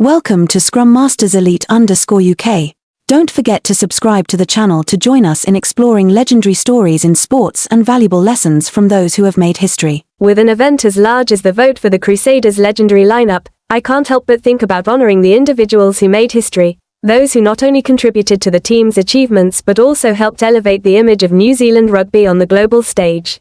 Welcome to Scrum Masters Elite _UK. Don't forget to subscribe to the channel to join us in exploring legendary stories in sports and valuable lessons from those who have made history. With an event as large as the vote for the Crusaders' legendary lineup, I can't help but think about honoring the individuals who made history, those who not only contributed to the team's achievements but also helped elevate the image of New Zealand rugby on the global stage.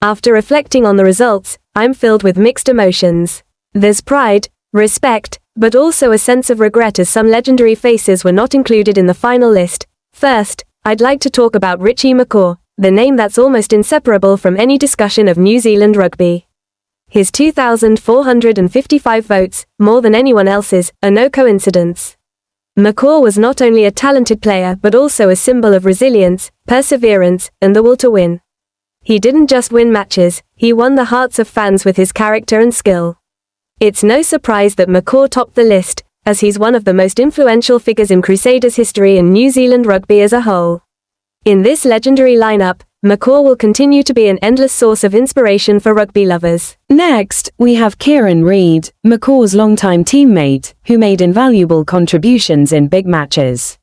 After reflecting on the results, I'm filled with mixed emotions. There's pride, respect, but also a sense of regret as some legendary faces were not included in the final list. First, I'd like to talk about Richie McCaw, the name that's almost inseparable from any discussion of New Zealand rugby. His 2,455 votes, more than anyone else's, are no coincidence. McCaw was not only a talented player but also a symbol of resilience, perseverance, and the will to win. He didn't just win matches, he won the hearts of fans with his character and skill. It's no surprise that McCaw topped the list, as he's one of the most influential figures in Crusaders history and New Zealand rugby as a whole. In this legendary lineup, McCaw will continue to be an endless source of inspiration for rugby lovers. Next, we have Kieran Read, McCaw's longtime teammate, who made invaluable contributions in big matches.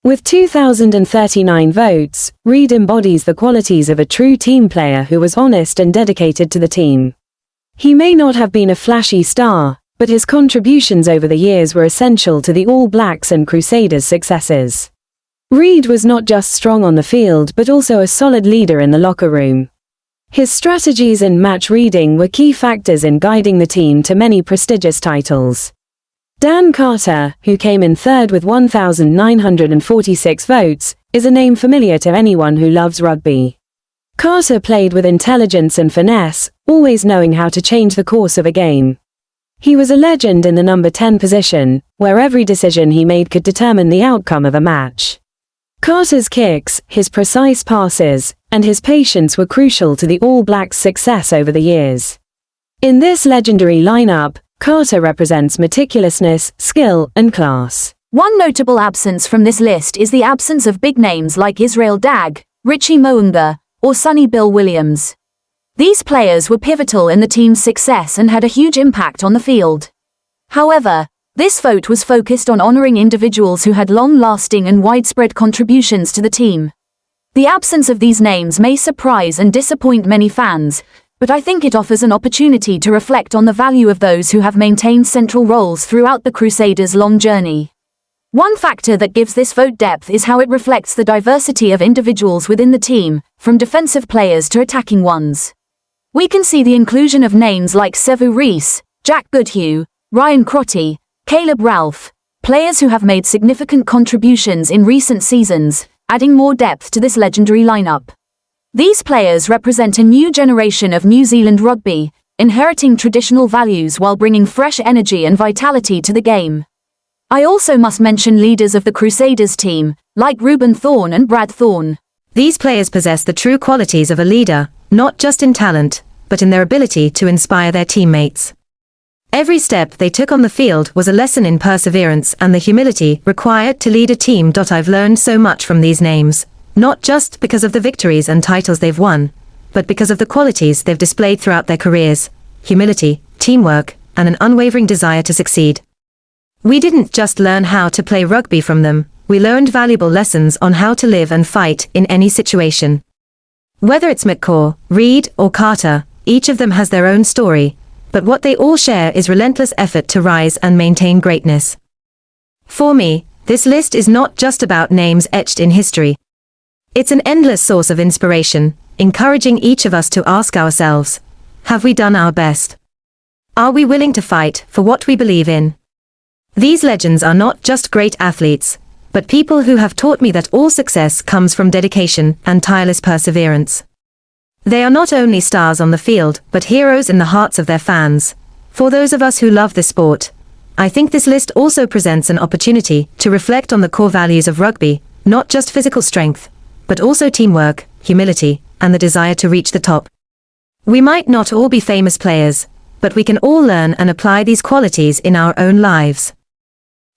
With 2,039 votes, Read embodies the qualities of a true team player who was honest and dedicated to the team. He may not have been a flashy star, but his contributions over the years were essential to the All Blacks and Crusaders' successes. Read was not just strong on the field but also a solid leader in the locker room. His strategies and match reading were key factors in guiding the team to many prestigious titles. Dan Carter, who came in third with 1,946 votes, is a name familiar to anyone who loves rugby. Carter played with intelligence and finesse, always knowing how to change the course of a game. He was a legend in the number 10 position, where every decision he made could determine the outcome of a match. Carter's kicks, his precise passes, and his patience were crucial to the All Blacks' success over the years. In this legendary lineup, Carter represents meticulousness, skill, and class. One notable absence from this list is the absence of big names like Israel Dagg, Richie McCaw, or Sonny Bill Williams. These players were pivotal in the team's success and had a huge impact on the field. However, this vote was focused on honoring individuals who had long-lasting and widespread contributions to the team. The absence of these names may surprise and disappoint many fans, but I think it offers an opportunity to reflect on the value of those who have maintained central roles throughout the Crusaders' long journey. One factor that gives this vote depth is how it reflects the diversity of individuals within the team, from defensive players to attacking ones. We can see the inclusion of names like Sevu Reece, Jack Goodhue, Ryan Crotty, Caleb Ralph, players who have made significant contributions in recent seasons, adding more depth to this legendary lineup. These players represent a new generation of New Zealand rugby, inheriting traditional values while bringing fresh energy and vitality to the game. I also must mention leaders of the Crusaders team, like Reuben Thorne and Brad Thorne. These players possess the true qualities of a leader, not just in talent, but in their ability to inspire their teammates. Every step they took on the field was a lesson in perseverance and the humility required to lead a team. I've learned so much from these names, not just because of the victories and titles they've won, but because of the qualities they've displayed throughout their careers: humility, teamwork, and an unwavering desire to succeed. We didn't just learn how to play rugby from them, we learned valuable lessons on how to live and fight in any situation. Whether it's McCaw, Read, or Carter, each of them has their own story, but what they all share is relentless effort to rise and maintain greatness. For me, this list is not just about names etched in history. It's an endless source of inspiration, encouraging each of us to ask ourselves, have we done our best? Are we willing to fight for what we believe in? These legends are not just great athletes, but people who have taught me that all success comes from dedication and tireless perseverance. They are not only stars on the field, but heroes in the hearts of their fans. For those of us who love this sport, I think this list also presents an opportunity to reflect on the core values of rugby, not just physical strength, but also teamwork, humility, and the desire to reach the top. We might not all be famous players, but we can all learn and apply these qualities in our own lives.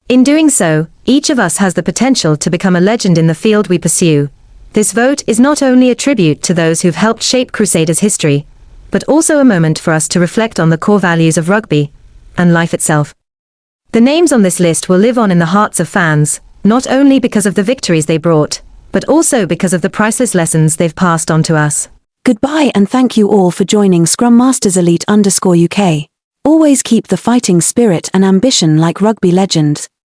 In doing so, each of us has the potential to become a legend in the field we pursue. This vote is not only a tribute to those who've helped shape Crusaders' history, but also a moment for us to reflect on the core values of rugby and life itself. The names on this list will live on in the hearts of fans, not only because of the victories they brought, but also because of the priceless lessons they've passed on to us. Goodbye and thank you all for joining Scrum Masters Elite _UK. Always keep the fighting spirit and ambition like rugby legends.